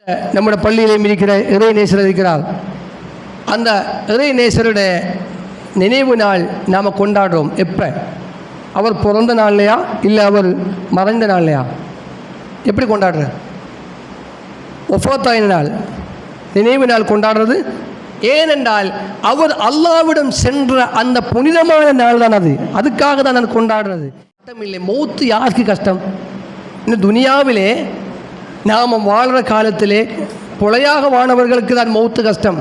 நம்முடைய பள்ளியிலே இருக்கிற இறை நேசர் இருக்கிறார். அந்த இறை நேசருடைய நினைவு நாள் நாம் கொண்டாடுறோம். எப்போ? அவர் பிறந்த நாள்லையா இல்லை அவர் மறைந்த நாள்லையா? எப்படி கொண்டாடுற? ஒஃபாத்தாயின நாள், நினைவு நாள் கொண்டாடுறது. ஏனென்றால் அவர் அல்லாவிடம் சென்ற அந்த புனிதமான நாள் தான் அது. அதுக்காக தான் நான் கொண்டாடுறது. கஷ்டம் இல்லை. மௌத்து யாருக்கு கஷ்டம்? இந்த துனியாவிலே நாம் வாழ்கிற காலத்திலே கொலையாக வானவர்களுக்கு தான் மௌத்து கஷ்டம்.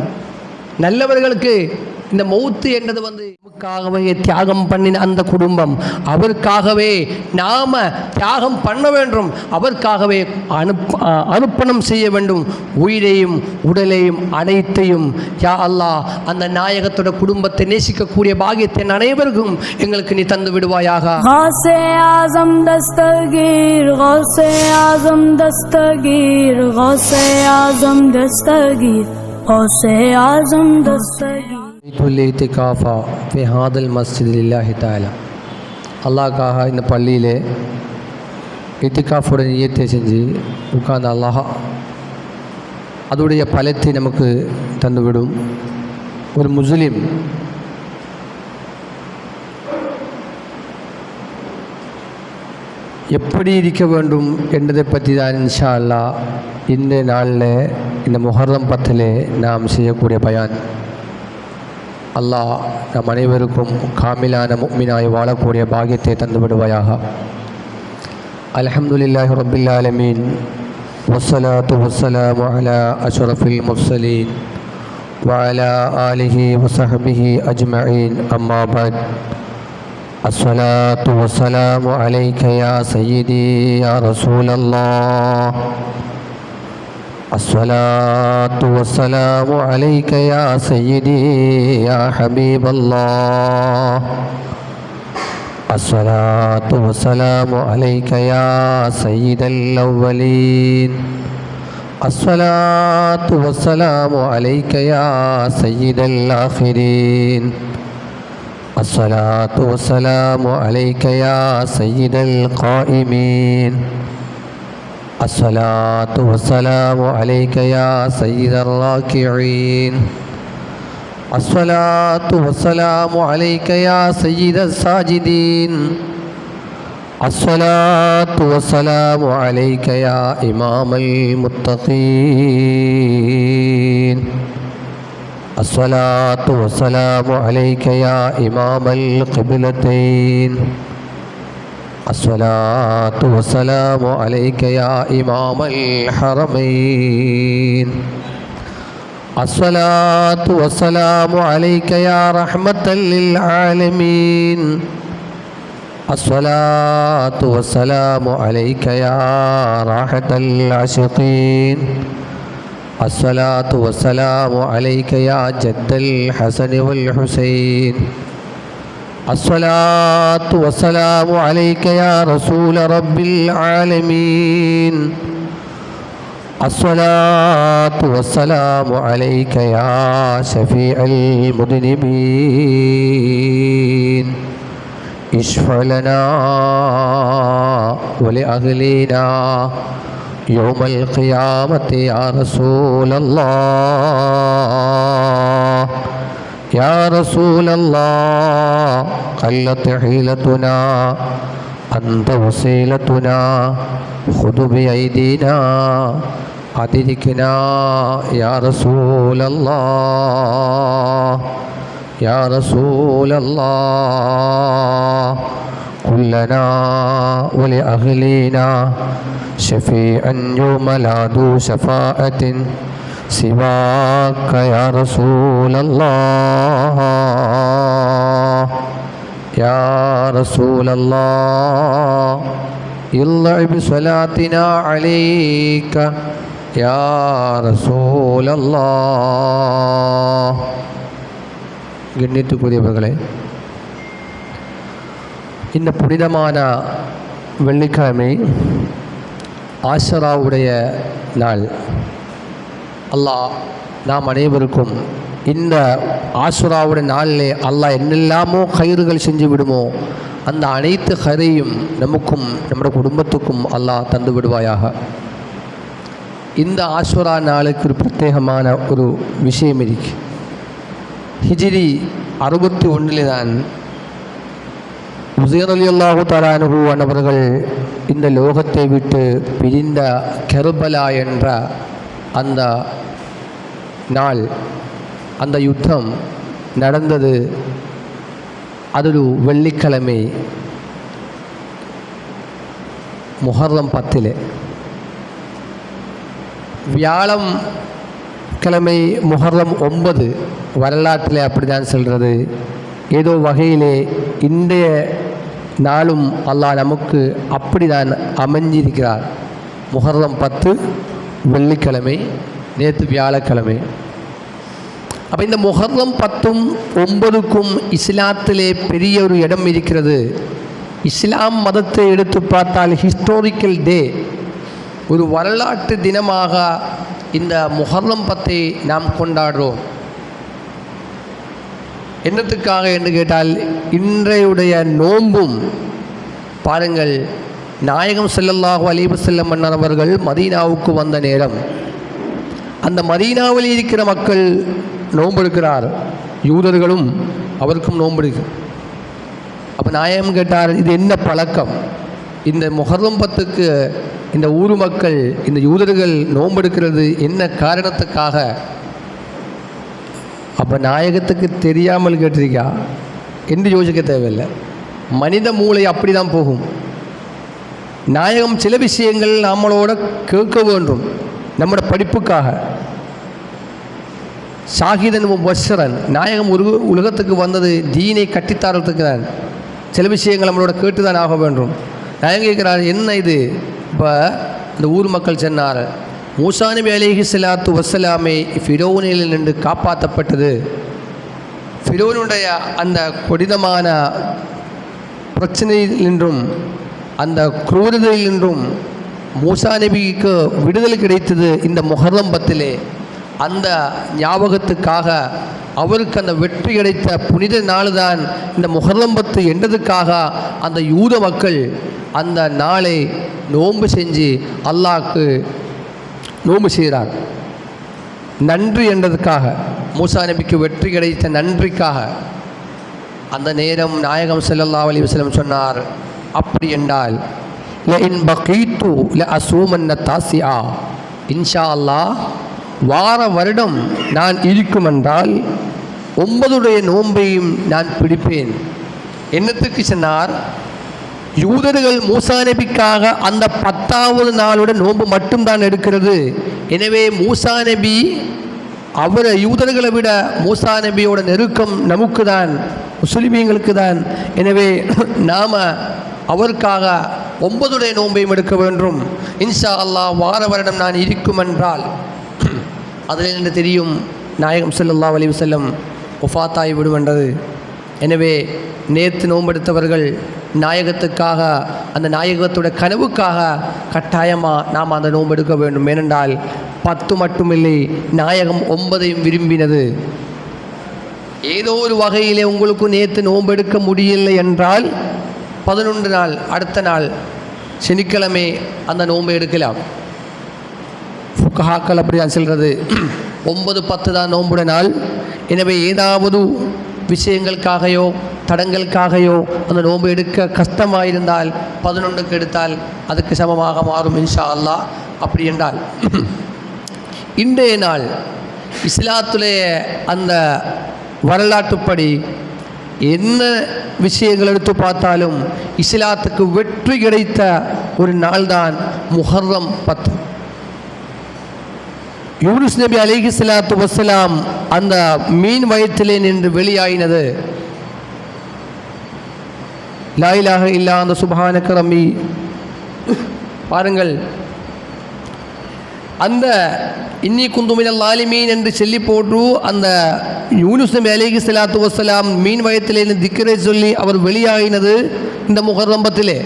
நல்லவர்களுக்கு இந்த மௌத்து என்றது நமக்காகவே தியாகம் பண்ணின அந்த குடும்பம், அவருக்காகவே நாம் தியாகம் பண்ண வேண்டும், அவருக்காகவே அர்ப்பணம் செய்ய வேண்டும், உயிரையும் உடலையும் அனைத்தையும். யா அல்லாஹ், அந்த நாயகத்தோட குடும்பத்தை நேசிக்கக்கூடிய பாக்கியத்தை அனைவருக்கும் எங்களுக்கு நீ தந்து விடுவாயாக. கௌஸே ஆஸம் தஸ்தகீர், கௌஸே ஆஸம் தஸ்தகீர், கௌஸே ஆஸம் தஸ்தகீர், கௌஸே ஆஸம் தஸ்தகீர். இத்திகாஃபா ஃபி ஹாதல் மஸ்ஜித் லில்லாஹி தஆலா. அல்லாஹ்க்காக இந்த பள்ளியிலே இத்திகாஃபோட நியத்தை செஞ்சு உட்கார்ந்து அல்லாஹ் அதோடைய பலத்தை நமக்கு தந்துவிடும். ஒரு முஸ்லிம் எப்படி இருக்க வேண்டும் என்றதை பற்றி தான் இன்ஷா அல்லாஹ் இந்த நாளில், இந்த முஹர்ரம் 10 நாம் செய்யக்கூடிய பயான். அல்லாஹ் நம் அனைவருக்கும் காமிலான முஃமினாய் வாழக்கூடிய பாக்கியத்தை தந்து விடுவாயாக. அல்ஹம்துலில்லாஹி ரப்பில் ஆலமீன், வஸ்ஸலாத்து வஸ்ஸலாமு அலா அஷ்ரஃபில் முர்ஸலீன் வ அலா ஆலிஹி வ ஸஹ்பிஹி அஜ்மஈன். அம்மா பஅத். அஸ்ஸலாத்து வஸ்ஸலாமு அலைக யா சய்யிதி யா ரசூலல்லாஹ். الصلاة والسلام عليك يا سيدي يا حبيب الله. الصلاة والسلام عليك يا سيد الأولين. الصلاة والسلام عليك يا سيد الآخرين. الصلاة والسلام عليك يا سيد القائمين. الصلاة والسلام عليك يا سيد الراكعين. الصلاة والسلام عليك يا سيد الساجدين. الصلاة والسلام عليك يا إمام المتقين. الصلاة والسلام عليك يا إمام القبلتين. الصلاة والسلام عليك يا إمام الحرمين. الصلاة والسلام عليك يا رحمة للعالمين. الصلاة والسلام عليك يا راحة العاشقين. الصلاة والسلام عليك يا جد الحسن والحسين. الصلاة والسلام عليك يا رسول رب العالمين. الصلاة والسلام عليك يا شفيع المذنبين. اشفع لنا ولأهلنا يوم القيامة يا رسول الله. يا رسول الله، قلت حيلتنا، أنت وسيلتنا، خذ بأيدينا أدركنا يا رسول الله. يا رسول الله، قل لنا ولأهلنا شفيعا يوم لا ذو شفاعة سواك يا رسول الله. يا رسول الله، اطلع بصلاتنا عليك يا رسول الله. கண்ணியத்துக்குரியவர்களே, இந்த புனிதமான வெள்ளிக்கிழமை ஆஷராவுடைய நாள். அல்லாஹ் நாம் அனைவருக்கும் இந்த ஆஷுராவுடைய நாளிலே அல்லாஹ் என்னெல்லாமோ கயிறுகள் செஞ்சு விடுமோ அந்த அனைத்து கரையும் நமக்கும் நம்முடைய குடும்பத்துக்கும் அல்லாஹ் தந்து விடுவாயாக. இந்த ஆஷுரா நாளுக்கு ஒரு பிரத்யேகமான ஒரு விஷயம் இருக்கு. ஹிஜ்ரி 61 தான் உஸைர் ரலியல்லாஹு தஆலா அன்ஹு அவர்கள் இந்த லோகத்தை விட்டு பிரிந்த கர்பலா என்ற அந்த நாள், அந்த யுத்தம் நடந்தது. அது ஒரு வெள்ளிக்கிழமை முஹர்ரம் 10. வியாழம் கிழமை முஹர்ரம் 9 வரலாற்றில் அப்படி தான் சொல்கிறது. ஏதோ வகையிலே இன்றைய நாளும் அல்லாஹ் நமக்கு அப்படி தான் அமைஞ்சிருக்கிறார். முஹர்ரம் 10 வெள்ளிக்கிழமை, நேற்று வியாழக்கிழமை. அப்போ இந்த முஹர்ரம் 10ம் 9க்கும் இஸ்லாத்திலே பெரிய ஒரு இடம் இருக்கிறது. இஸ்லாம் மதத்தை எடுத்து பார்த்தால் ஹிஸ்டாரிக்கல் டே, ஒரு வரலாற்று தினமாக இந்த முஹர்ரம் 10ஐ நாம் கொண்டாடுறோம். என்னத்துக்காக என்று கேட்டால், இன்றையுடைய நோன்பும் பாருங்கள், நாயகம் ஸல்லல்லாஹு அலைஹி வஸல்லம் அவர்கள் மதீனாவுக்கு வந்த நேரம், அந்த மதீனாவில் இருக்கிற மக்கள் நோன்பெடுக்கிறார், யூதர்களும் அவருக்கும் நோன்பெடுக்கும். அப்போ நாயகம் கேட்டார், இது என்ன பழக்கம்? இந்த முஹர்ரம் 10க்கு இந்த ஊர் மக்கள், இந்த யூதர்கள் நோன்பெடுக்கிறது என்ன காரணத்துக்காக? அப்போ நாயகத்துக்கு தெரியாமல் கேட்டிருக்கா என்று யோசிக்க தேவையில்லை. மனித மூளை அப்படி தான் போகும். நாயகம் சில விஷயங்கள் நம்மளோட கேட்க வேண்டும், நம்மளோட படிப்புக்காக. ஷாஹிதன் வஸ்ரன், நாயகம் ஒரு உலகத்துக்கு வந்தது தீனை கட்டித்தாரத்துக்கு தான். சில விஷயங்கள் நம்மளோட கேட்டு தான் ஆக வேண்டும். நாயகம் கேட்குறார், என்ன இது? இப்போ இந்த ஊர் மக்கள் சொன்னார், மூசா நபி அலைஹிஸ்ஸலாத்து வஸ்ஸலாமை ஃபிரௌனில் நின்று காப்பாற்றப்பட்டது. ஃபிரௌனுடைய அந்த கொடிதமான பிரச்சனையில் நின்றும் அந்த குரூரதையில் நின்றும் மூசா நபிக்கு விடுதலை கிடைத்தது இந்த முஹர்ரம் 10. அந்த ஞாபகத்துக்காக, அவருக்கு அந்த வெற்றி கிடைத்த புனித நாள் தான் இந்த முஹர்ரம் 10 என்றதுக்காக அந்த யூத மக்கள் அந்த நாளை நோன்பு செஞ்சு அல்லாஹ்க்கு நோன்பு செய்கிறார். நன்றி என்றதுக்காக, மூசா நபிக்கு வெற்றி கிடைத்த நன்றிக்காக. அந்த நேரம் நாயகம் ஸல்லல்லாஹு அலைஹி வஸல்லம் சொன்னார், அப்படி என்றால் லஇன் பகீது லஅஸூமன்ன தாசிஆ, இன்ஷா அல்லாஹ் வார வருடம் நான் இருக்கும் என்றால் 9 நோன்பையும் நான் பிடிப்பேன். என்னத்துக்கு சொன்னார்? யூதர்கள் மூசா நபிக்காக அந்த 10வது நாளோட நோன்பு மட்டும்தான் எடுக்கிறது. எனவே மூசா நபி, அவரை யூதர்களை விட மூசா நபியோட நெருக்கம் நமக்கு தான், முஸ்லிமீங்களுக்கு தான். எனவே நாம் அவருக்காக 9 நோன்பையும் எடுக்க வேண்டும். இன்ஷா அல்லாஹ் வார வருடம் நான் இருக்கும் என்றால், அதில் என்ன தெரியும்? நாயகம் ஸல்லல்லாஹு அலைஹி வஸல்லம் வஃபாத்தாகி விடுமென்றது. எனவே நேற்று நோன்பெடுத்தவர்கள் நாயகத்துக்காக, அந்த நாயகத்தோட கனவுக்காக கட்டாயமாக நாம் அந்த நோன்பெடுக்க வேண்டும். ஏனென்றால் 10 மட்டுமில்லை, நாயகம் 9ஐயும் விரும்பினது. ஏதோ ஒரு வகையிலே உங்களுக்கு நேற்று நோன்பெடுக்க முடியலை என்றால் 11 நாள், அடுத்த நாள் சனிக்கிழமை அந்த நோன்பை எடுக்கலாம். ஃபுகஹாக்கள் அப்படிதான் சொல்கிறது, 9, 10 தான் நோன்புட நாள். எனவே ஏதாவது விஷயங்களுக்காகையோ தடங்களுக்காகையோ அந்த நோன்பு எடுக்க கஷ்டமாயிருந்தால் 11க்கு எடுத்தால் அதுக்கு சமமாக மாறும் இன்ஷா அல்லாஹ். அப்படி என்றால் இன்றைய நாள் இஸ்லாத்துடைய அந்த வரலாற்றுப்படி என்ன விஷயங்கள் எடுத்து பார்த்தாலும் இஸ்லாத்துக்கு வெற்றி கிடைத்த ஒரு நாள்தான் முஹர்ரம் 10. யூனுஸ் நபி அலைஹிஸ்ஸலாத்து வஸ்ஸலாம் அந்த மீன் வயிற்றிலே நின்று வெளியாயினது. லா இலாஹ இல்லா அந்த சுப்ஹானக ரப்பி. பாருங்கள், அந்த இன்னி குந்து மினல் லாலிமீன் என்று சொல்லி போட்டு அந்த யூனுஸ் நபி அலைஹிஸ்ஸலாத்து வஸ்ஸலாம் மீன் வயிற்றிலே திக்ரை சொல்லி அவர் வெளியாயினது இந்த முஹர்ரம் 10.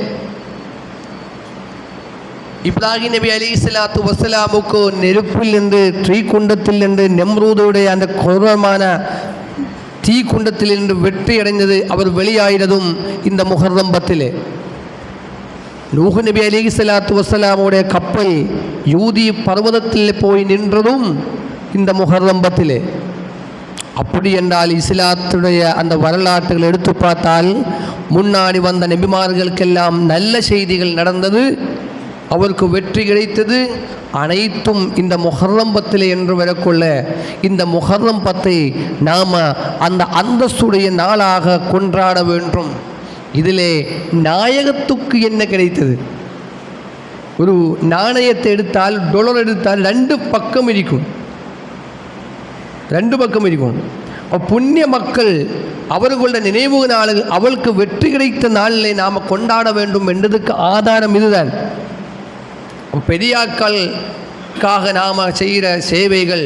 இப்ராஹிம் நபி அலைஹிஸ்ஸலாத்து வஸ்ஸலாமுக்கு நெருப்பில் நின்று தீக்குண்டத்தில் நின்று நம்ரூதுடைய அந்த கொடூரமான தீக்குண்டத்தில் நின்று வெற்றி அடைந்தது அவர் வெளியாயினதும் இந்த முஹர்ரம் 10. நூஹ் நபி அலைஹிஸ்ஸலாத்து வஸ்ஸலாமுடைய கப்பல் யூதி பர்வதத்தில் போய் நின்றதும் இந்த முஹர்ரம் 10. அப்படி என்றால் இஸ்லாத்துடைய அந்த வரலாற்றுகள் எடுத்து பார்த்தால் முன்னாடி வந்த நபிமார்களுக்கெல்லாம் நல்ல செய்திகள் நடந்தது, அவருக்கு வெற்றி கிடைத்தது, அனைத்தும் இந்த முஹர்ரம் 10 என்று வரக்குள்ள இந்த முஹர்ரம் 10 நாம் அந்த அந்தஸ்துடைய நாளாக கொண்டாட வேண்டும். இதிலே நாயகத்துக்கு என்ன கிடைத்தது? ஒரு நாணயத்தை எடுத்தால், டொலர் எடுத்தால் 2 பக்கம் இருக்கும். புண்ணிய மக்கள் அவர்களுடைய நினைவு நாளுகள் அவளுக்கு வெற்றி கிடைத்த நாளிலே நாம் கொண்டாட வேண்டும் என்றதுக்கு ஆதாரம் இதுதான். பெரியாக்களுக்காக நாம் செய்கிற சேவைகள்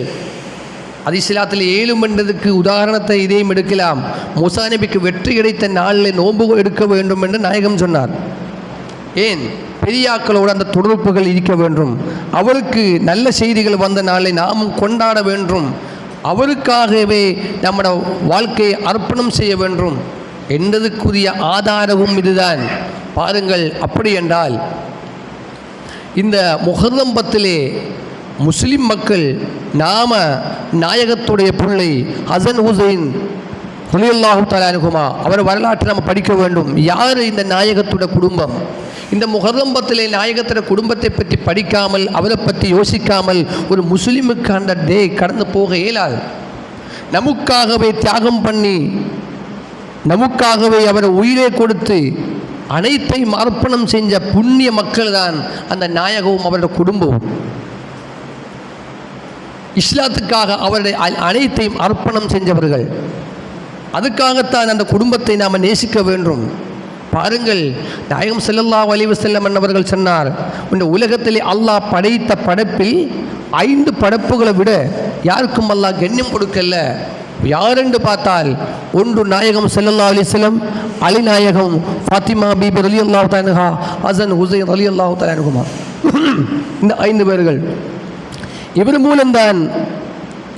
அது இஸ்லாத்தில் ஏழும் என்றதுக்கு உதாரணத்தை இதையும் எடுக்கலாம். மூசா நபிக்கு வெற்றி கிடைத்த நாளில் நோன்பு எடுக்க வேண்டும் என்று நாயகம் சொன்னார். ஏன்? பெரியாக்களோடு அந்த தொடர்புகள் இருக்க வேண்டும், அவருக்கு நல்ல செய்திகள் வந்த நாளை நாமும் கொண்டாட வேண்டும், அவருக்காகவே நம்மட வாழ்க்கையை அர்ப்பணம் செய்ய வேண்டும் என்பதுக்குரிய ஆதாரமும் இதுதான். பாருங்கள், அப்படி என்றால் இந்த முஹர்ரம் 10 முஸ்லிம் மக்கள் நாம நாயகத்துடைய பிள்ளை ஹசன் ஹுசைன் ரலியல்லாஹு தஆலா அன்ஹுமா அவர் வரலாற்றை நம்ம படிக்க வேண்டும். யார் இந்த நாயகத்துடைய குடும்பம்? இந்த முஹர்ரம் 10 நாயகத்துடைய குடும்பத்தை பற்றி படிக்காமல், அவரை பற்றி யோசிக்காமல் ஒரு முஸ்லிமுக்கு அந்த டே கடந்து போக இயலாது. நமக்காகவே தியாகம் பண்ணி, நமக்காகவே அவர் உயிரை கொடுத்து அனைத்தையும் அர்ப்பணம் செஞ்ச புண்ணிய மக்கள் தான் அந்த நாயகமும் அவருடைய குடும்பமும். இஸ்லாத்துக்காக அவருடைய அனைத்தையும் அர்ப்பணம் செஞ்சவர்கள். அதுக்காகத்தான் அந்த குடும்பத்தை நாம் நேசிக்க வேண்டும். பாருங்கள், நாயகம் ஸல்லல்லாஹு அலைஹி வஸல்லம் அவர்கள் சொன்னார், இந்த உலகத்திலே அல்லாஹ் படைத்த படைப்பில் 5 படைப்புகளை விட யாருக்கும் அல்லாஹ் கண்ணியம் கொடுக்கல. யாரென்று பார்த்தால், ஒன்று நாயகம் ஸல்லல்லாஹு அலைஹி வஸல்லம், அலி நாயகம், ஃபாத்திமா பீபி ரலியல்லாஹு தஆலா அன்ஹா, ஹசன் ஹுசைன் ரலியல்லாஹு தஆலா அன்ஹுமா. இந்த 5 பேர்கள். இவர் மூலம்தான்,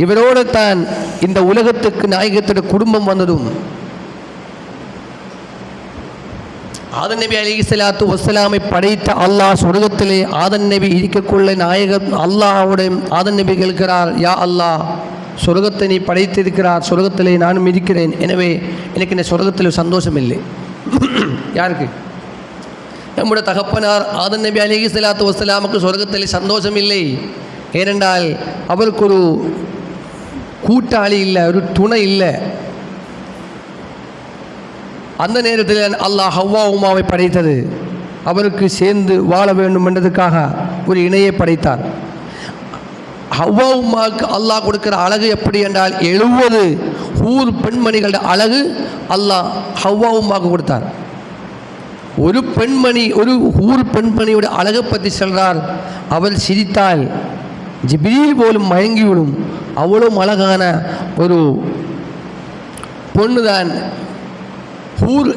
இவரோடு தான் இந்த உலகத்துக்கு நாயகத்துடைய குடும்பம் வந்ததும். ஆதன் நபி அலைஹிஸ்ஸலாத்து வஸ்ஸலாமை படைத்த அல்லாஹ் சொர்க்கத்திலே ஆதன் நபி இருக்கக்குள்ள நாயகம் அல்லாஹ்வுடைய ஆதன் நபி கேட்கிறார், யா அல்லாஹ், சொர்க்கத்தை நீ படைத்திருக்கிறார், சொர்க்கத்திலே நானும் இருக்கிறேன், எனவே எனக்கு இந்த சொர்க்கத்தில் சந்தோஷம் இல்லை. யாருக்கு? நம்முடைய தகப்பனார் ஆதன் நபி அலைஹிஸ்ஸலாத்து வஸ்ஸலாமுக்கு சொர்க்கத்திலே சந்தோஷம் இல்லை. ஏனென்றால் அவருக்கு ஒரு கூட்டாளி இல்லை, ஒரு துணை இல்லை. அந்த நேரத்தில் அல்லாஹ் ஹவ்வா உம்மாவை படைத்தது, அவருக்கு சேர்ந்து வாழ வேண்டும் என்றதுக்காக ஒரு இணையை படைத்தார். ஹவ்வா உம்மாவுக்கு அல்லாஹ் கொடுக்கிற அழகு எப்படி என்றால் 70 ஊர் பெண்மணிகளோட அழகு அல்லாஹ் ஹவ்வா உம்மாவுக்கு கொடுத்தார். ஒரு பெண்மணி, ஒரு ஊர் பெண்மணியோட அழகை பற்றி சொல்கிறார், அவள் சிரித்தால் ஜிப்ரீல் போலும் மயங்கிவிடும், அவ்வளோ அழகான ஒரு பொண்ணுதான் ஊர்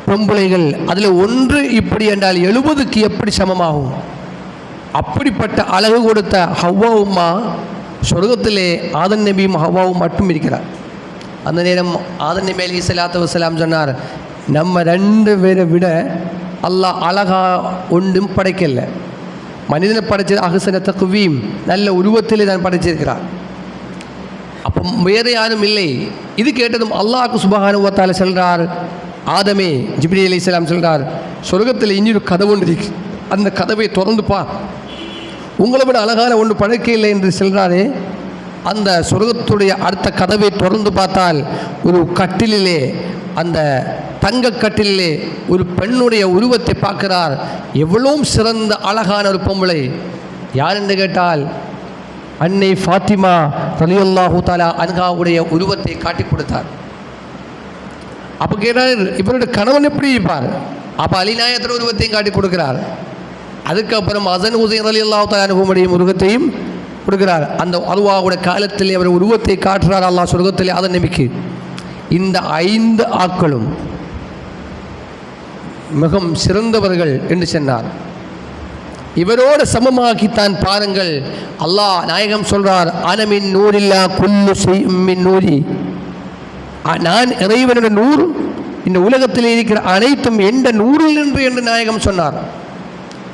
பொம்பளைகள். அதில் ஒன்று இப்படி என்றால் 70க்கு எப்படி சமமாகும்? அப்படிப்பட்ட அழகு கொடுத்த ஹவ்வா உம்மா சொர்க்கத்திலே ஆதன் நபியும் ஹவ்வாவும் மட்டும் இருக்கிறார். அந்த நேரம் ஆதன் நபி அலைஹிஸ்ஸலாத்து வஸ்ஸலாம் சொன்னார், நம்ம 2 பேரை விட அல்லாஹ் அழகா ஒன்றும் படைக்கல. மனிதனை படைச்சது அஹ்ஸன தக்வீம், நல்ல உருவத்திலே தான் படைச்சிருக்கிறார். அப்போ வேறு யாரும் இல்லை. இது கேட்டதும் அல்லாஹ்க்கு சுப்ஹானஹு வ தஆலா சொல்கிறார், ஆதமே, ஜிப்ரீல் அலைஹிஸ்ஸலாம் சொல்கிறார், சொர்க்கத்தில் இன்னொரு கதவு ஒன்று இருக்கு, அந்த கதவை திறந்து பா, உங்களை விட அழகான ஒன்று படைக்க இல்லை என்று சொல்கிறாரே. அந்த சொர்க்கத்துடைய அடுத்த கதவை திறந்து பார்த்தால் ஒரு கட்டிலே, அந்த தங்க கட்டிலே ஒரு பெண்ணுடைய உருவத்தை பார்க்கிறார். எவ்வளவும் சிறந்த அழகான ஒரு பொம்பளை. யார் என்று கேட்டால் அன்னை ஃபாத்திமா ரலியல்லாஹு தஆலா அன்ஹாவுடைய உருவத்தை காட்டி கொடுத்தார். அப்போ கேட்டார், இவருடைய கணவன் எப்படி இருப்பார்? அப்போ அலிநாயகத்தின் உருவத்தையும் காட்டி கொடுக்கிறார். அதுக்கப்புறம் ஹசன் ஹுசைன் ரலியல்லாஹு தஆலா அன்ஹுவுடைய உருவத்தையும் கொடுக்கிறார். அந்த அல்லாஹ்வுடைய காலத்திலே அவர் உருவத்தை காட்டுறார் அல்லாஹ் சொர்க்கத்திலே ஆதன் நபிக்கு. இந்த 5 ஆட்களும் மிகவும் சிறந்தவர்கள் என்று சொன்னார். இவரோடு சமமாக்கித்தான் பாருங்கள், அல்லாஹ் நாயகம் சொல்றார், அனமின் நூரில்லா குல்லு ஷைஇன் நூரி, நான் இறைவனுடைய நூறு, இந்த உலகத்தில் இருக்கிற அனைத்தும் எந்த நூறில் நின்று என்று நாயகம் சொன்னார்.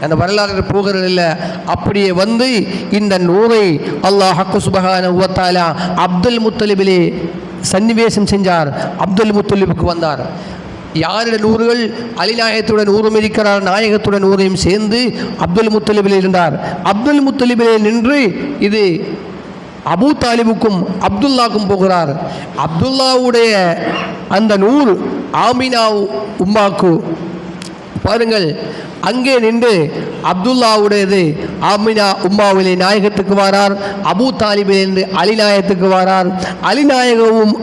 அந்த வரலாறு போகிறது இல்லை. அப்படியே வந்து இந்த நூரை அல்லாஹ் சுப்ஹானஹு வ தஆலா அப்துல் முத்தலிபிலே சன்னிவேசம் செஞ்சார். அப்துல் முத்தலிபுக்கு வந்தார். யாருடைய நூறுகள் அலிநாயகத்துடன் நூறும் இருக்கிறார், நாயகத்துடன் நூறையும் சேர்ந்து அப்துல் முத்தலிபில் இருந்தார். அப்துல் முத்தலிபிலே நின்று இது அபூ தாலிபுக்கும் அப்துல்லாவுக்கும் போகிறார். அப்துல்லாவுடைய அந்த நூர் ஆமினா உம்மாக்கு பாருங்கள், அங்கே நின்று அப்துல்லாவுடையது ஆமினா உம்மாவிலே நாயகத்துக்கு வாரார். அபூ தாலிபிலிருந்து அலிநாயகத்துக்கு வாரார். அலிநாயகமும்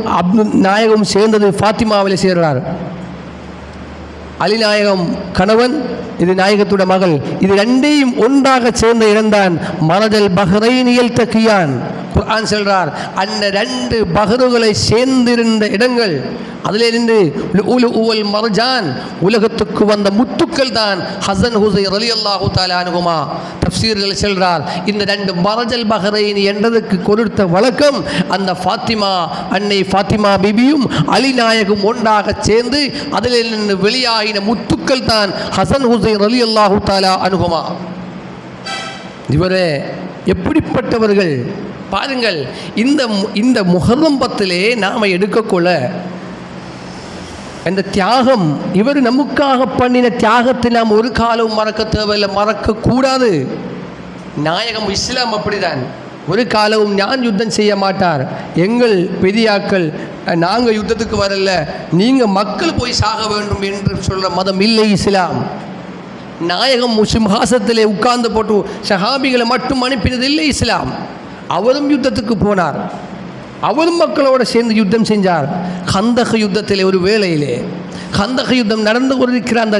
நாயகமும் சேர்ந்தது ஃபாத்திமாவிலே சேர்றார். அலிநாயகம் கணவன், இது நாயகத்துடைய மகள். இது ரெண்டையும் ஒன்றாக சேர்ந்த இடம்தான் மரஜல் பஹ்ரைனியல் தக்கியான். குர்ஆன் சொல்றார், அந்த ரெண்டு பஹ்ருகளை சேர்ந்திருந்த இடங்கள், அதிலே இருந்து லுஅலுஉல் மர்ஜான், உலகத்துக்கு வந்த முத்துக்கள் தான் ஹசன் ஹுசைன் ரலியல்லாஹு தஆலா அன்ஹுமா. தஃப்சீர்கள் சொல்றார், இந்த ரெண்டு மரஜல் பஹ்ரைனி என்றதுக்கு கொடுத்த வழக்கம் அந்த ஃபாத்திமா, அன்னை ஃபாத்திமா பிபியும் அலிநாயகம் ஒன்றாக சேர்ந்து அதில் இருந்து வெளியாகின முத்துக்கள் தான் ஹசன் ஹுசைன் ரலியல்லாஹு தஆலா அன்ஹுமா. இவரே எப்படிப்பட்டவர்கள் பாருங்கள். இந்த முஹர்ரம் 10 நாம் எடுக்கக்குள்ள இந்த தியாகம், இவர் நமக்காக பண்ணின தியாகத்தை நாம் ஒரு காலம் மறக்க தேவையில்லை, மறக்கக்கூடாது. நாயகம் இஸ்லாம் அப்படிதான். ஒரு காலமும் நான் யுத்தம் செய்ய மாட்டார். எங்கள் பெரியாக்கள் நாங்கள் யுத்தத்துக்கு வரல, நீங்கள் மக்கள் போய் சாக வேண்டும் என்று சொல்கிற மதம் இல்லை இஸ்லாம். நாயகம் சிம்ஹாசத்திலே உட்கார்ந்து போட்டு சஹாபிகளை மட்டும் அனுப்பினது இல்லை இஸ்லாம். அவரும் யுத்தத்துக்கு போனார், அவரும் மக்களோடு சேர்ந்து யுத்தம் செஞ்சார். கந்தக யுத்தத்திலே ஒரு வேளையிலே, கந்தக யுத்தம் நடந்து கொண்டிருக்கிற அந்த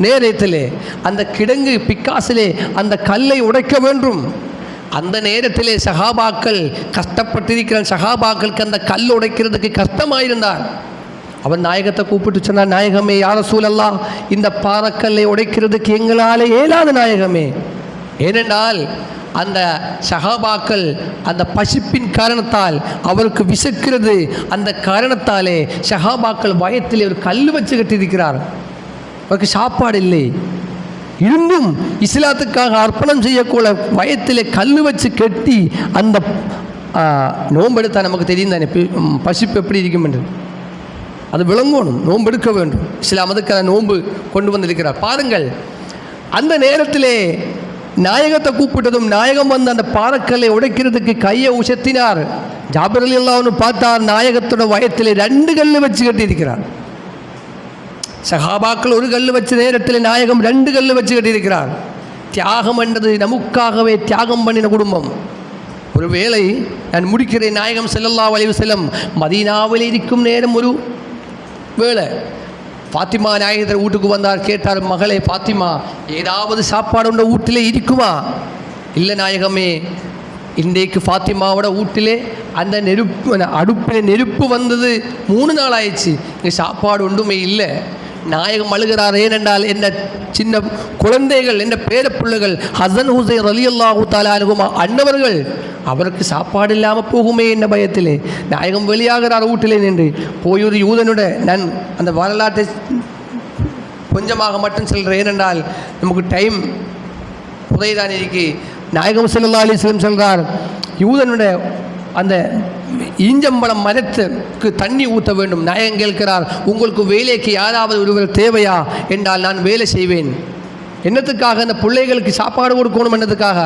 நேரத்திலே அந்த கிடங்கு பிக்காசிலே அந்த கல்லை உடைக்க வேண்டும். அந்த நேரத்திலே சஹாபாக்கள் கஷ்டப்பட்டிருக்கிற சஹாபாக்களுக்கு அந்த கல் உடைக்கிறதுக்கு கஷ்டமாயிருந்தார். அவன் நாயகத்தை கூப்பிட்டு சொன்னார், நாயகமே யா ரசூலல்லாஹ், இந்த பாறக்கல்லை உடைக்கிறதுக்கு எங்களால் இயலாத நாயகமே. ஏனென்றால் அந்த சஹாபாக்கள் அந்த பசிப்பின் காரணத்தால் அவருக்கு விசக்கிறது. அந்த காரணத்தாலே சஹாபாக்கள் பயத்தில் ஒரு கல் வச்சு கட்டியிருக்கிறார். அவருக்கு சாப்பாடு இல்லை, இருந்தும் இஸ்லாத்துக்காக அர்ப்பணம் செய்யக்கூட பயத்தில் கல் வச்சு கட்டி அந்த நோம்பெடுத்தால் நமக்கு தெரியும் தானே பசிப்பு எப்படி இருக்கும் என்று. அது விளங்கணும், நோன்பு எடுக்க வேண்டும். இஸ்லாம் அதுக்கான நோன்பு கொண்டு வந்திருக்கிறார். பாருங்கள், அந்த நேரத்திலே நாயகத்தை கூப்பிட்டதும் நாயகம் வந்து அந்த பாறக்கல்லை உடைக்கிறதுக்கு கையை உசத்தினார். ஜாபிர் ரலியல்லாஹு அன்ஹு பார்த்தார், நாயகத்தோட வயத்திலே 2 கல் வச்சு கட்டியிருக்கிறார். சஹாபாக்கள் ஒரு கல் வச்ச நேரத்தில் நாயகம் 2 கல் வச்சு கட்டியிருக்கிறார். தியாகம் என்றது நமக்காகவே தியாகம் பண்ணின குடும்பம். ஒரு வேளை நான் முடிக்கிறேன். நாயகம் ஸல்லல்லாஹு அலைஹி வஸல்லம் மதீனாவில் இருக்கும் நேரம் ஒரு வேளை ஃபாத்திமா நாயகர் வீட்டுக்கு வந்தார். கேட்டார், மகளே ஃபாத்திமா, ஏதாவது சாப்பாடு உண்ட வீட்டிலே இருக்குமா? இல்லை நாயகமே, இன்றைக்கு ஃபாத்திமாவோட வீட்டிலே அந்த அடுப்பில் நெருப்பு வந்தது 3 நாள் ஆயிடுச்சு, இங்கே சாப்பாடு ஒன்றுமே இல்லை. நாயகம் அழுகிறார். ஏனென்றால் என்ன சின்ன குழந்தைகள், என்ன பேர பிள்ளைகள் ஹசன் ஹுசைன் ரலியல்லாஹு தஆலா அன்ஹுமா அன்னவர்கள், அவருக்கு சாப்பாடு இல்லாமல் போகுமே என்ன பயத்திலே நாயகம் வெளியாகிறார். வீட்டிலே நின்று போய் ஒரு யூதனோட நான் அந்த வரலாற்றை கொஞ்சமாக மட்டும் சொல்கிறேன். ஏனென்றால் நமக்கு டைம் புதைதான் இருக்கு. நாயகம் ஸல்லல்லாஹு அலைஹி வஸல்லம் சொல்கிறார், யூதனுடைய அந்த ஈஞ்சம்பழம் மரத்துக்கு தண்ணி ஊற்ற வேண்டும். நாயகம் கேட்கிறார், உங்களுக்கு வேலைக்கு யாராவது ஒருவர் தேவையா என்றால் நான் வேலை செய்வேன். என்னத்துக்காக? அந்த பிள்ளைகளுக்கு சாப்பாடு கொடுக்கணும் என்னத்துக்காக?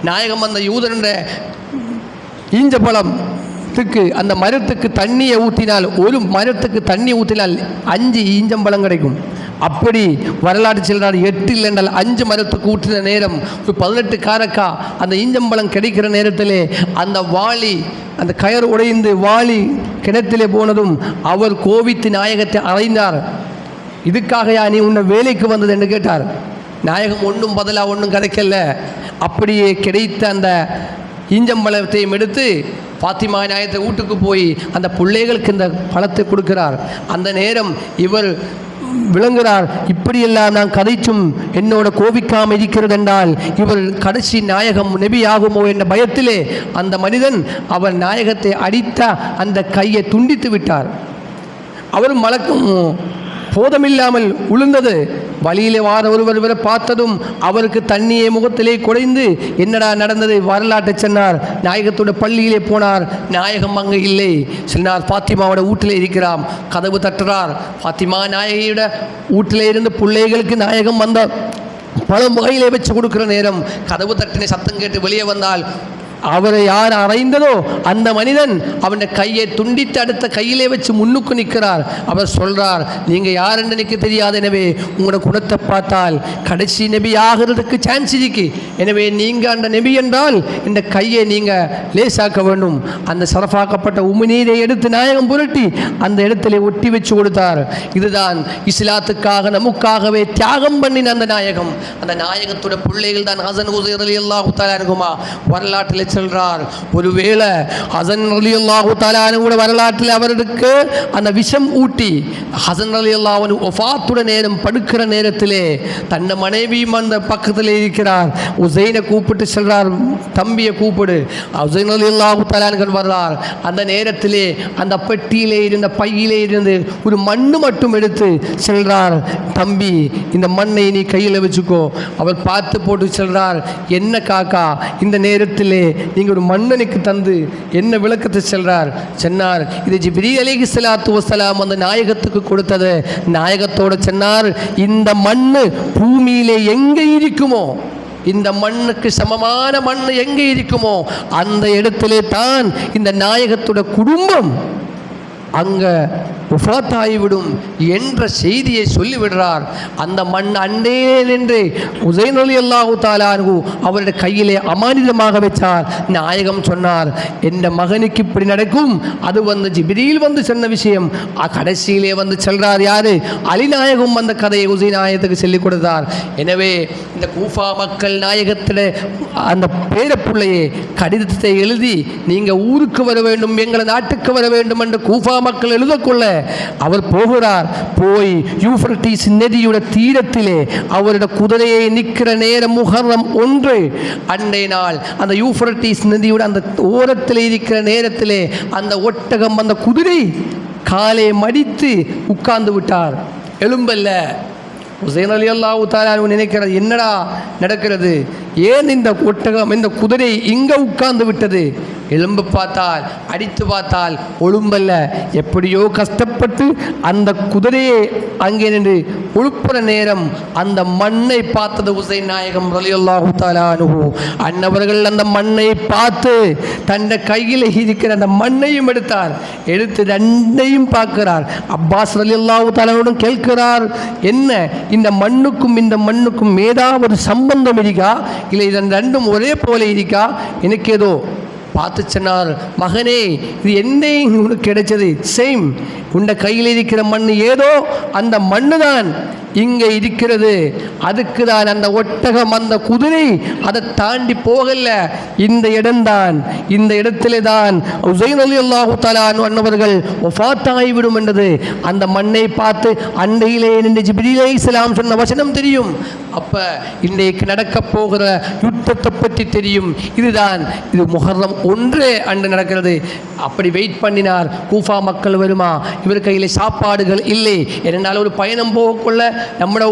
நாயகம் அந்த யூதனுடைய ஈஞ்சம்பழத்துக்கு அந்த மரத்துக்கு தண்ணியை ஊற்றினால், ஒரு மரத்துக்கு தண்ணி ஊற்றினால் 5 ஈஞ்சம்பழம் கிடைக்கும். அப்படி வரலாற்று செல்றார். 8 இல்லைன்றால் 5 மரத்துக்கு ஊற்றின நேரம் 18 காரக்கா அந்த ஈஞ்சம்பழம் கிடைக்கிற நேரத்திலே அந்த வாளி, அந்த கயர் உடைந்து வாளி கிணத்திலே போனதும் அவர் கோபித்து நாயகத்தை அறைந்தார். இதுக்காக நீ உன்னை வேலைக்கு வந்தது என்று கேட்டார். நாயகம் ஒன்றும் பதிலாக ஒன்றும் கிடைக்கல. அப்படியே கிடைத்த அந்த ஈஞ்சம்பழத்தையும் எடுத்து ஃபாத்திமா நாயகத்தை வீட்டுக்கு போய் அந்த பிள்ளைகளுக்கு இந்த பழத்தை கொடுக்கிறார். அந்த நேரம் இவர் விளங்குகிறார், இப்படியெல்லாம் நான் கதைச்சும் என்னோட கோபிக்காமல் இருக்கிறது என்றால் இவர் கடைசி நாயகம் நபி ஆகுமோ என்ற பயத்திலே அந்த மனிதன் அவர் நாயகத்தை அடித்த அந்த கையை துண்டித்து விட்டார். அவர் மலக்கும் போதமில்லாமல் உளுந்தது. வழியிலே வார ஒருவர் இவரை பார்த்ததும் அவருக்கு தண்ணியை முகத்திலே குடைந்து என்னடா நடந்தது வரலாற்றை சொன்னார். நாயகத்தோட பள்ளியிலே போனார். நாயகம் அங்கே இல்லை. சொன்னார் பாத்திமாவோட வீட்டில் இருக்கிறார். கதவு தட்டுறார். பாத்திமா நாயகியோட வீட்டில் இருந்து பிள்ளைகளுக்கு நாயகம் வந்த பழம் வகையிலே வச்சு கொடுக்குற நேரம் கதவு தட்டினை சத்தம் கேட்டு வெளியே வந்தால் அவரை யார் அறைந்ததோ அந்த மனிதன் அவனுடைய கையை துண்டித்து அடுத்த கையிலே வச்சு முன்னுக்கு நிற்கிறார். அவர் சொல்றார், நீங்க யார் என்று எனக்கு தெரியாது, எனவே உங்களோட குணத்தை பார்த்தால் கடைசி நபி ஆகிறதுக்கு சான்ஸ் இருக்கு. எனவே நீங்க அந்த நபி என்றால் இந்த கையை நீங்க லேசாக்க வேண்டும். அந்த சரஃபாக்கப்பட்ட உமிநீரை எடுத்து நாயகம் புரட்டி அந்த இடத்திலே ஒட்டி வச்சு கொடுத்தார். இதுதான் இஸ்லாத்துக்காக நமக்காகவே தியாகம் பண்ணின அந்த நாயகம். அந்த நாயகத்தோட பிள்ளைகள் தான் ஹசன் ஹுசைன் ரலியல்லாஹு தஆலா அன்ஹுமா. வரலாற்றில் சொல்றார், ஒருவேளை ஹசன் ரலியல்லாஹு தஆலா அன்ஹு வரலாற்றில் அவருக்கு அந்த விஷம் ஊட்டி ஹசன் ரலியல்லாஹு அன்ஹு வஃபாத்துட நேரம் படுக்கிற நேரத்திலே தன் மனைவியும் அந்த பக்கத்தில் இருக்கிறார். ஹுசைனை கூப்பிட்டு சொல்றார், தம்பியை கூப்பிடு. ஹுசைன் ரலியல்லாஹு தஆலா அன்ஹு வர்றார். அந்த நேரத்திலே அந்த பெட்டியிலே இருந்த பையிலே இருந்து ஒரு மண்ணு மட்டும் எடுத்து சொல்றார், தம்பி இந்த மண்ணை நீ கையில் வச்சுக்கோ. அவர் பார்த்து போட்டு சொல்றார், என்ன காக்கா இந்த நேரத்திலே நீங்கள் ஒரு மன்னனுக்கு தந்து என்ன விளக்கத்தை சொல்றார். சொன்னார், இது ஜிப்ரீல் அலைஹிஸ்ஸலாத்து வஸ்ஸலாம் அந்த நாயகத்துக்கு கொடுத்தது. நாயகத்தோடு சொன்னார், இந்த மண்ணு பூமியிலே எங்கே இருக்குமோ, இந்த மண்ணுக்கு சமமான மண் எங்கே இருக்குமோ அந்த இடத்திலே தான் இந்த நாயகத்தோட குடும்பம் அங்க உஃபாத்தாகிவிடும் என்ற செய்தியை சொல்லிவிடுறார். அந்த மண் அண்டே நின்று ஹுசைன் ரலியல்லாஹு தஆலா அன்ஹு அவருடைய கையிலே அமானிதமாக வச்சார். நாயகம் சொன்னார், என் மகனுக்கு இப்படி நடக்கும். அது வந்து ஜிப்ரீல் வந்து சொன்ன விஷயம். கடைசியிலே வந்து சொல்றார் யாரு, அலிநாயகம் அந்த கதையை ஹுசைன் நாயகத்துக்கு சொல்லிக் கொடுத்தார். எனவே இந்த கூஃபா மக்கள் நாயகத்தில் அந்த பேரப்புள்ளையே கடிதத்தை எழுதி நீங்க ஊருக்கு வர வேண்டும், எங்களை நாட்டுக்கு வர வேண்டும் என்று கூஃபா மக்கள் எழுதக்கொள்ள அவர் போகிறார். போய் யூஃப்ரட்டிஸ் நதியுடைய தீரத்திலே அவருடைய குதிரையை நிற்கிற நேரம் முஹர்ரம் 1 அன்றைய நாள் அந்த யூஃப்ரட்டிஸ் நதியுடைய அந்த ஓரத்தில் இருக்கிற நேரத்திலே அந்த ஒட்டகம் அந்த குதிரை காலை மடித்து உட்கார்ந்து விட்டார், எழும்பல்ல. ஹுசைன் ரலியல்லாஹு தஆலா நினைக்கிறது, என்னடா நடக்கிறது, ஏன் இந்த ஒட்டகம் இந்த குதிரை இங்கே உட்கார்ந்து விட்டது? எலும்பு பார்த்தால் அடித்து பார்த்தால் ஒழும்பல்ல. எப்படியோ கஷ்டப்பட்டு அந்த குதிரையை அங்கே நின்று உழுப்புற நேரம் அந்த மண்ணை பார்த்தது ஹுசைன் நாயகம் ரலியல்லாஹு தஆலா அன்ஹு. அன்னவர்கள் அந்த மண்ணை பார்த்து தன் கையில் இருக்கிற அந்த மண்ணையும் எடுத்தார். எடுத்து ரெண்டையும் பார்க்கிறார். அப்பாஸ் ரலியல்லாஹு தஆலாவுடன் கேட்கிறார், என்ன இந்த மண்ணுக்கும் ஏதாவது சம்பந்தம் இருக்கா, இல்லை இதன் ரெண்டும் ஒரே போல இருக்கா? எனக்கு ஏதோ பார்த்து சொன்னார், மகனே இது என்ன உனக்கு கிடைச்சது? சேம், உண்ட கையில் இருக்கிற மண் ஏதோ அந்த மண்ணு தான் இங்கே இருக்கிறது. அதுக்கு தான் அந்த ஒட்டகம் அந்த குதிரை அதை தாண்டி போகல. இந்த இடம்தான், இந்த இடத்திலே தான் ஹுசைன் ரலியல்லாஹு தஆலா அன்னவர்கள் வஃபாத்தாகிவிடும் என்றது. அந்த மண்ணை பார்த்து அண்டையிலே நின்று ஜிப்ரீல் அலைஹிஸ்ஸலாம் சொன்ன வசனம் தெரியும். அப்ப இன்றைக்கு நடக்க போகிற யுத்தத்தை பற்றி தெரியும். இதுதான் இது முஹர்ரம் 1 அன்று நடக்கிறது. அப்படி வெயிட் பண்ணினார். கூஃபா மக்கள் வருமா, இவர் கையில் சாப்பாடுகள் இல்லை. ஏனென்றால் ஒரு பயணம் போகக்குள்ள நம்மளை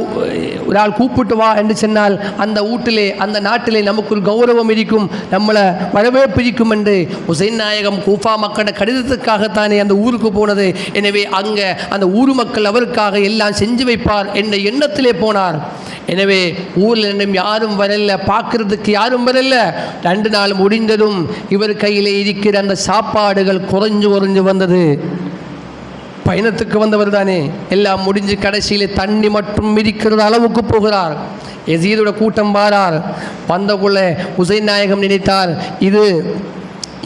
ஒரு ஆள் கூப்பிட்டு வா என்று சொன்னால் அந்த வீட்டிலே அந்த நாட்டிலே நமக்கு ஒரு கௌரவம் இருக்கும், நம்மளை வரவேற்பு இருக்கும் என்று ஹுசைன் நாயகம் கூஃபா மக்களோட கடிதத்துக்காகத்தானே அந்த ஊருக்கு போனது. எனவே அங்கே அந்த ஊர் மக்கள் அவருக்காக எல்லாம் செஞ்சு வைப்பார் என்ற எண்ணத்திலே போனார். எனவே ஊரில் இன்னும் யாரும் வரல, பார்க்கறதுக்கு யாரும் வரல. 2 நாள் முடிந்ததும் இவர் கையில் இருக்கிற அந்த சாப்பாடுகள் குறைஞ்சு வந்தது. பயணத்துக்கு வந்தவர் தானே, எல்லாம் முடிஞ்சு கடைசியிலே தண்ணி மட்டும் மிதிக்கிறது அளவுக்கு போகிறார். யசீதோட கூட்டம் வாரார். வந்தக்குள்ள ஹுசைன் நாயகம் நினைத்தார், இது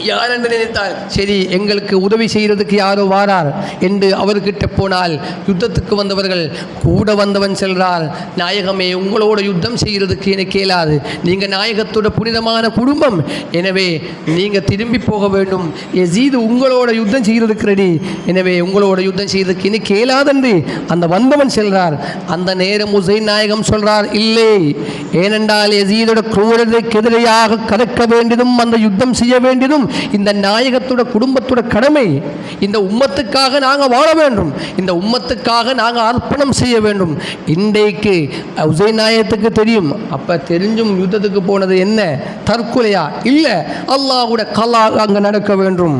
யார் என்று நினைத்தால் சரி எங்களுக்கு உதவி செய்கிறதுக்கு யாரோ வாரார் என்று அவர்கிட்ட போனால் யுத்தத்துக்கு வந்தவர்கள் கூட வந்தவன் செல்றார், நாயகமே உங்களோட யுத்தம் செய்கிறதுக்கு எனக்கு இயலாது, நீங்கள் நாயகத்தோட புனிதமான குடும்பம், எனவே நீங்கள் திரும்பி போக வேண்டும். யசீது உங்களோட யுத்தம் செய்கிறதுக்கு ரெடி, எனவே உங்களோட யுத்தம் செய்கிறதுக்கு எனக்கு இயலாதென்று அந்த வந்தவன் செல்றார். அந்த நேரம் ஹுசைன் நாயகம் சொல்றார், இல்லை, ஏனென்றால் யசீதோட குரூரதைக்கு எதிரையாக கலக்க வேண்டியதும் அந்த யுத்தம் செய்ய வேண்டியதும் இந்த நாயகத்தோட குடும்பத்தோட கடமை. இந்த உம்மத்துக்காக நாங்கள் வாழ வேண்டும், இந்த உம்மத்துக்காக நாங்கள் அர்ப்பணம் செய்ய வேண்டும். இன்றைக்கு ஹுசைன் நாயகத்துக்கு தெரியும், அப்போ தெரிஞ்சும் யுத்தத்துக்கு போனது என்ன, தற்கொலையா? இல்லை, அல்லாஹ்வுடைய கலா அங்கே நடக்க வேண்டும்